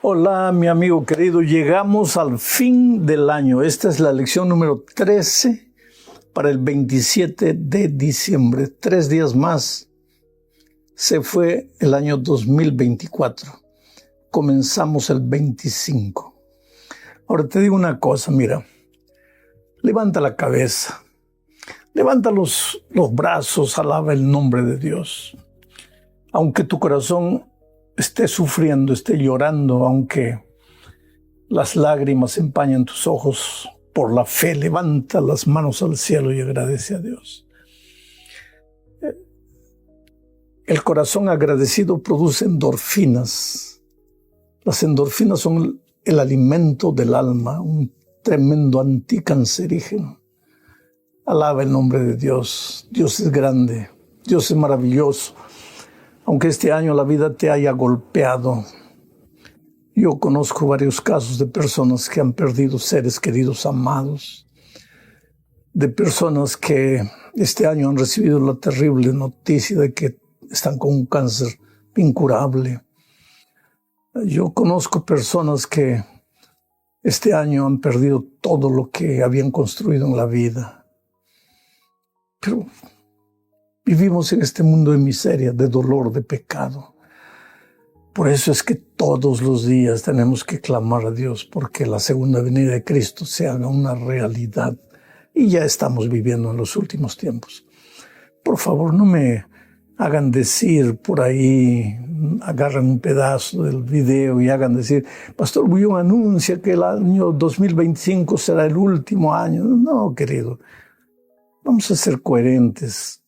Hola, mi amigo querido. Llegamos al fin del año. Esta es la lección número 13 para el 27 de diciembre. 3 días más. Se fue el año 2024. Comenzamos el 25. Ahora te digo una cosa, mira. Levanta la cabeza. Levanta los brazos, alaba el nombre de Dios. Aunque tu corazón esté sufriendo, esté llorando, aunque las lágrimas empañen tus ojos, por la fe levanta las manos al cielo y agradece a Dios. El corazón agradecido produce endorfinas. Las endorfinas son el alimento del alma, un tremendo anticancerígeno. Alaba el nombre de Dios. Dios es grande, Dios es maravilloso. Aunque este año la vida te haya golpeado, yo conozco varios casos de personas que han perdido seres queridos amados, de personas que este año han recibido la terrible noticia de que están con un cáncer incurable. Yo conozco personas que este año han perdido todo lo que habían construido en la vida. Pero vivimos en este mundo de miseria, de dolor, de pecado. Por eso es que todos los días tenemos que clamar a Dios porque la segunda venida de Cristo se haga una realidad. Y ya estamos viviendo en los últimos tiempos. Por favor, no me hagan decir por ahí, agarran un pedazo del video y hagan decir, Pastor Bullón anuncia que el año 2025 será el último año. No, querido, vamos a ser coherentes.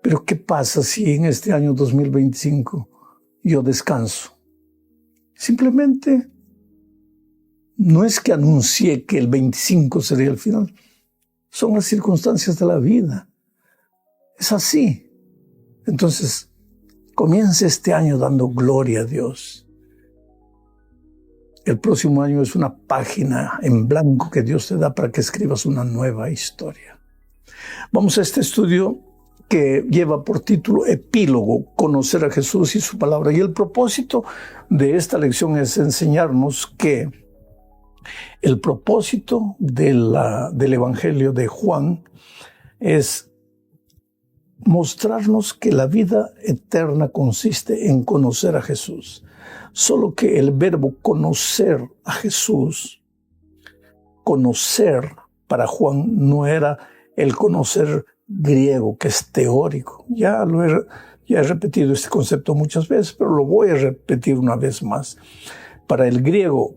Pero ¿qué pasa si en este año 2025 yo descanso? Simplemente no es que anuncié que el 25 sería el final. Son las circunstancias de la vida. Es así. Entonces, comienza este año dando gloria a Dios. El próximo año es una página en blanco que Dios te da para que escribas una nueva historia. Vamos a este estudio que lleva por título Epílogo, conocer a Jesús y su palabra. Y el propósito de esta lección es enseñarnos que el propósito del Evangelio de Juan es mostrarnos que la vida eterna consiste en conocer a Jesús. Solo que el verbo conocer a Jesús, conocer para Juan no era el conocer griego, que es teórico. Ya he repetido este concepto muchas veces, pero lo voy a repetir una vez más. Para el griego,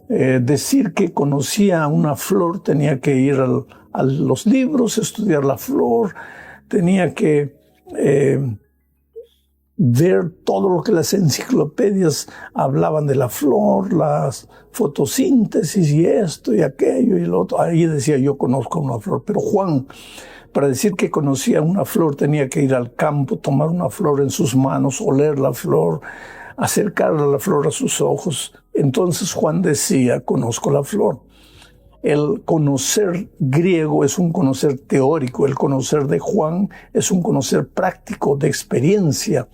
decir que conocía una flor tenía que ir a los libros, estudiar la flor, tenía que ver todo lo que las enciclopedias hablaban de la flor, las fotosíntesis y esto y aquello y lo otro. Ahí decía, yo conozco una flor. Pero Juan, para decir que conocía una flor, tenía que ir al campo, tomar una flor en sus manos, oler la flor, acercar la flor a sus ojos. Entonces Juan decía, conozco la flor. El conocer griego es un conocer teórico, el conocer de Juan es un conocer práctico, de experiencia.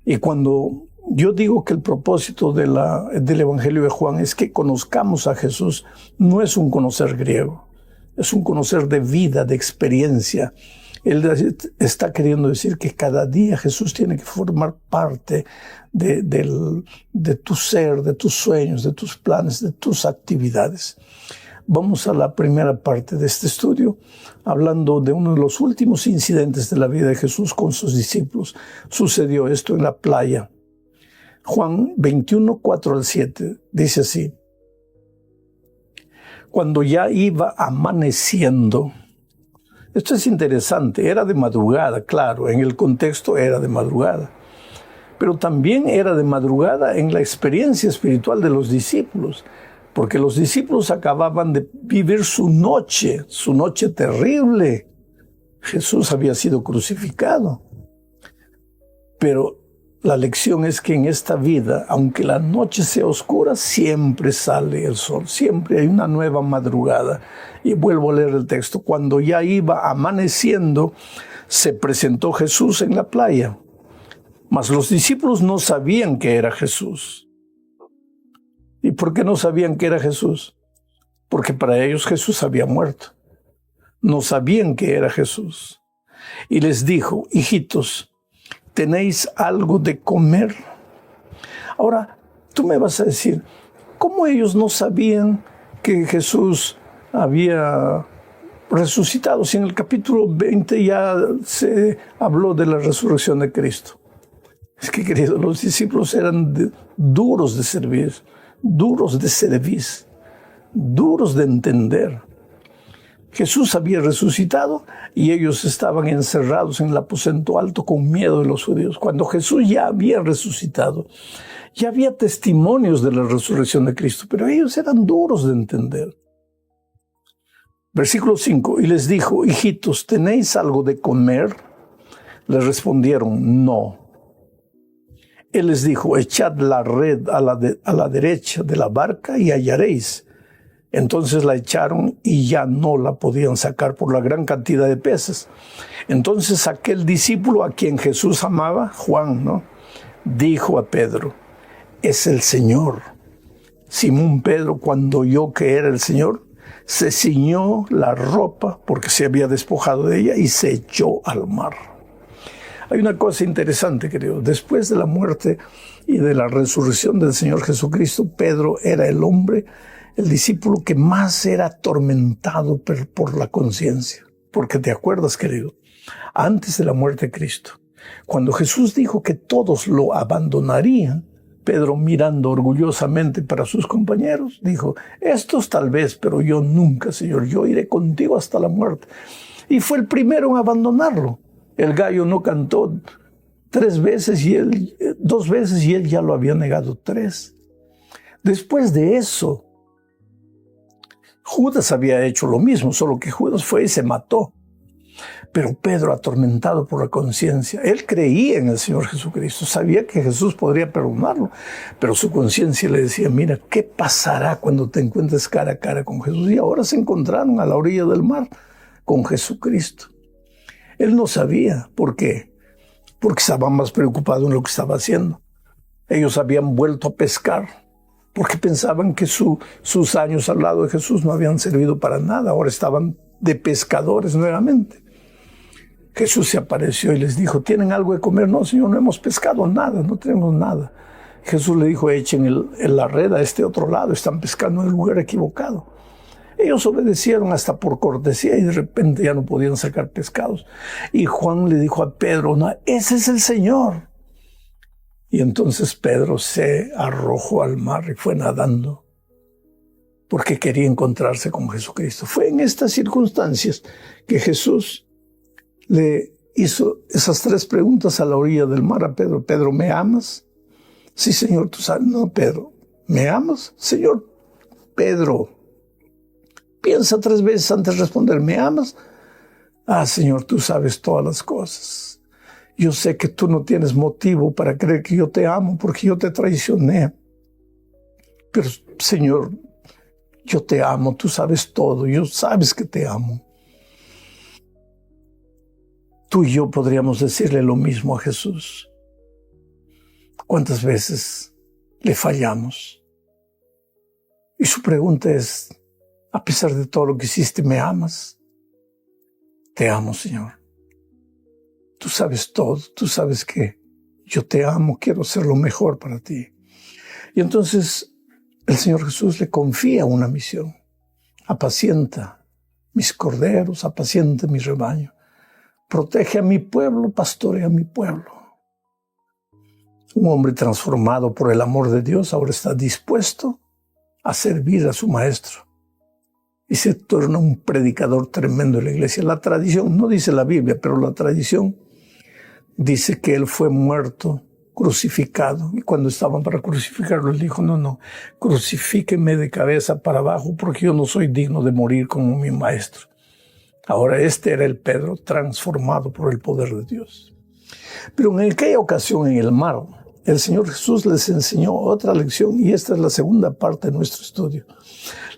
Y cuando yo digo que el propósito del Evangelio de Juan es que conozcamos a Jesús, no es un conocer griego, es un conocer de vida, de experiencia. Él está queriendo decir que cada día Jesús tiene que formar parte de tu ser, de tus sueños, de tus planes, de tus actividades. Vamos a la primera parte de este estudio, hablando de uno de los últimos incidentes de la vida de Jesús con sus discípulos. Sucedió esto en la playa. Juan 21, 4 al 7, dice así. Cuando ya iba amaneciendo, esto es interesante, era de madrugada, claro, en el contexto era de madrugada, pero también era de madrugada en la experiencia espiritual de los discípulos, porque los discípulos acababan de vivir su noche terrible. Jesús había sido crucificado. Pero la lección es que en esta vida, aunque la noche sea oscura, siempre sale el sol, siempre hay una nueva madrugada. Y vuelvo a leer el texto. Cuando ya iba amaneciendo, se presentó Jesús en la playa. Mas los discípulos no sabían que era Jesús. ¿Y por qué no sabían que era Jesús? Porque para ellos Jesús había muerto. No sabían que era Jesús. Y les dijo, hijitos, ¿tenéis algo de comer? Ahora, tú me vas a decir, ¿cómo ellos no sabían que Jesús había resucitado? Si en el capítulo 20 ya se habló de la resurrección de Cristo. Es que, queridos, los discípulos eran duros de servir, duros de cerviz, duros de entender. Jesús había resucitado y ellos estaban encerrados en el aposento alto con miedo de los judíos. Cuando Jesús ya había resucitado, ya había testimonios de la resurrección de Cristo, pero ellos eran duros de entender. Versículo 5, y les dijo, hijitos, ¿tenéis algo de comer? Les respondieron, no. Él les dijo, echad la red a la derecha de la barca y hallaréis. Entonces la echaron y ya no la podían sacar por la gran cantidad de peces. Entonces aquel discípulo a quien Jesús amaba, Juan, ¿no?, dijo a Pedro, es el Señor. Simón Pedro, cuando oyó que era el Señor, se ciñó la ropa porque se había despojado de ella y se echó al mar. Hay una cosa interesante, querido. Después de la muerte y de la resurrección del Señor Jesucristo, Pedro era el hombre, el discípulo que más era atormentado por la conciencia. Porque te acuerdas, querido, antes de la muerte de Cristo, cuando Jesús dijo que todos lo abandonarían, Pedro, mirando orgullosamente para sus compañeros, dijo, estos tal vez, pero yo nunca, Señor, yo iré contigo hasta la muerte. Y fue el primero en abandonarlo. El gallo no cantó 2 veces y él ya lo había negado 3. Después de eso, Judas había hecho lo mismo, solo que Judas fue y se mató. Pero Pedro, atormentado por la conciencia, él creía en el Señor Jesucristo, sabía que Jesús podría perdonarlo, pero su conciencia le decía, mira, ¿qué pasará cuando te encuentres cara a cara con Jesús? Y ahora se encontraron a la orilla del mar con Jesucristo. Él no sabía. ¿Por qué? Porque estaba más preocupado en lo que estaba haciendo. Ellos habían vuelto a pescar porque pensaban que sus años al lado de Jesús no habían servido para nada. Ahora estaban de pescadores nuevamente. Jesús se apareció y les dijo, ¿tienen algo de comer? No, Señor, no hemos pescado nada, no tenemos nada. Jesús le dijo, echen la red a este otro lado, están pescando en el lugar equivocado. Ellos obedecieron hasta por cortesía y de repente ya no podían sacar pescados. Y Juan le dijo a Pedro, no, ese es el Señor. Y entonces Pedro se arrojó al mar y fue nadando porque quería encontrarse con Jesucristo. Fue en estas circunstancias que Jesús le hizo esas 3 preguntas a la orilla del mar a Pedro. Pedro, ¿me amas? Sí, Señor, tú sabes. No, Pedro, ¿me amas? Señor, Pedro, piensa 3 veces antes de responder, ¿me amas? Ah, Señor, tú sabes todas las cosas. Yo sé que tú no tienes motivo para creer que yo te amo porque yo te traicioné. Pero, Señor, yo te amo, tú sabes todo, yo sabes que te amo. Tú y yo podríamos decirle lo mismo a Jesús. ¿Cuántas veces le fallamos? Y su pregunta es, a pesar de todo lo que hiciste, ¿me amas? Te amo, Señor. Tú sabes todo, tú sabes que yo te amo, quiero ser lo mejor para ti. Y entonces el Señor Jesús le confía una misión. Apacienta mis corderos, apacienta mi rebaño. Protege a mi pueblo, pastorea a mi pueblo. Un hombre transformado por el amor de Dios ahora está dispuesto a servir a su maestro. Y se torna un predicador tremendo en la iglesia. La tradición, no dice la Biblia, pero la tradición dice que él fue muerto, crucificado. Y cuando estaban para crucificarlo, él dijo, no, crucifíqueme de cabeza para abajo porque yo no soy digno de morir como mi maestro. Ahora este era el Pedro transformado por el poder de Dios. Pero en aquella ocasión en el mar, el Señor Jesús les enseñó otra lección y esta es la segunda parte de nuestro estudio.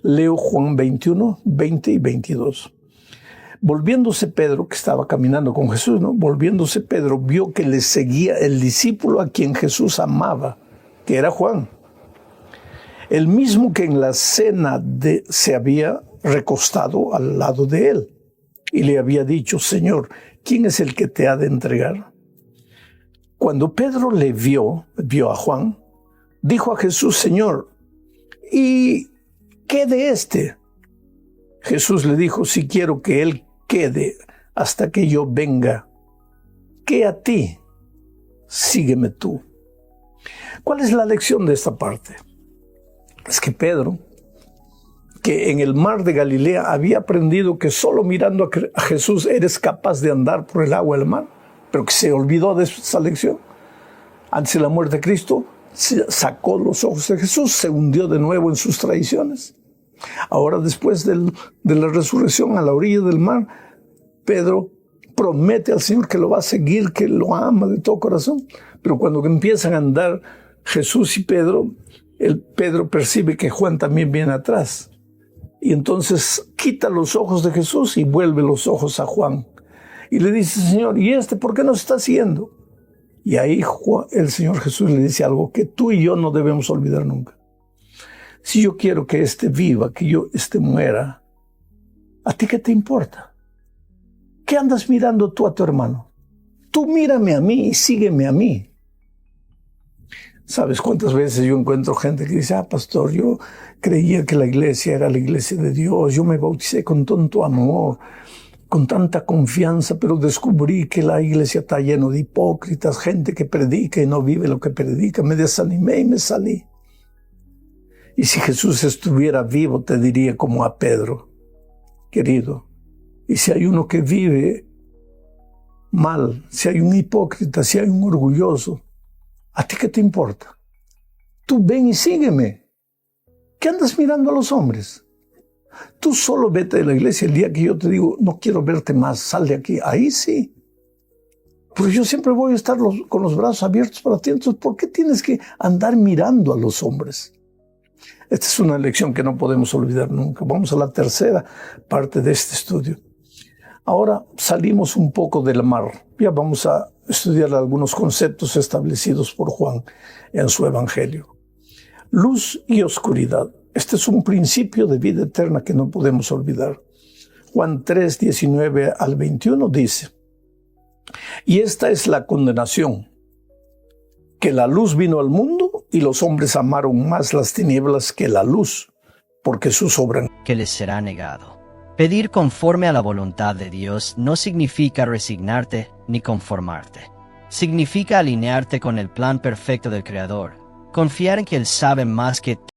Leo Juan 21, 20 y 22. Volviéndose Pedro, que estaba caminando con Jesús, ¿no? Volviéndose Pedro, vio que le seguía el discípulo a quien Jesús amaba, que era Juan. el mismo que en la cena se había recostado al lado de él y le había dicho: Señor, ¿quién es el que te ha de entregar? Cuando Pedro le vio a Juan, dijo a Jesús: Señor, ¿y qué de este? Jesús le dijo: si quiero que él quede hasta que yo venga, ¿qué a ti? Sígueme tú. ¿Cuál es la lección de esta parte? Es que Pedro, que en el mar de Galilea había aprendido que solo mirando a Jesús eres capaz de andar por el agua del mar, pero que se olvidó de esa lección. Antes de la muerte de Cristo, sacó los ojos de Jesús, se hundió de nuevo en sus traiciones. Ahora, después de la resurrección a la orilla del mar, Pedro promete al Señor que lo va a seguir, que lo ama de todo corazón. Pero cuando empiezan a andar Jesús y Pedro, Pedro percibe que Juan también viene atrás. Y entonces quita los ojos de Jesús y vuelve los ojos a Juan. Y le dice: Señor, ¿y este por qué nos está siguiendo? Y ahí el Señor Jesús le dice algo que tú y yo no debemos olvidar nunca. Si yo quiero que este viva, que este muera, ¿a ti qué te importa? ¿Qué andas mirando tú a tu hermano? Tú mírame a mí y sígueme a mí. ¿Sabes cuántas veces yo encuentro gente que dice: pastor, yo creía que la iglesia era la iglesia de Dios, yo me bauticé con tanto amor, con tanta confianza, pero descubrí que la iglesia está llena de hipócritas, gente que predica y no vive lo que predica. Me desanimé y me salí. Y si Jesús estuviera vivo, te diría como a Pedro: querido, y si hay uno que vive mal, si hay un hipócrita, si hay un orgulloso, ¿a ti qué te importa? Tú ven y sígueme. ¿Qué andas mirando a los hombres? Tú solo vete de la iglesia el día que yo te digo: no quiero verte más, sal de aquí. Ahí sí. Pero yo siempre voy a estar con los brazos abiertos para ti. Entonces, ¿por qué tienes que andar mirando a los hombres? Esta es una lección que no podemos olvidar nunca. Vamos a la tercera parte de este estudio. Ahora salimos un poco del mar. Ya vamos a estudiar algunos conceptos establecidos por Juan en su evangelio. Luz y oscuridad. Este es un principio de vida eterna que no podemos olvidar. Juan 3, 19 al 21 dice: y esta es la condenación, que la luz vino al mundo y los hombres amaron más las tinieblas que la luz, porque sus obras que les será negado. Pedir conforme a la voluntad de Dios no significa resignarte ni conformarte. Significa alinearte con el plan perfecto del Creador, confiar en que Él sabe más que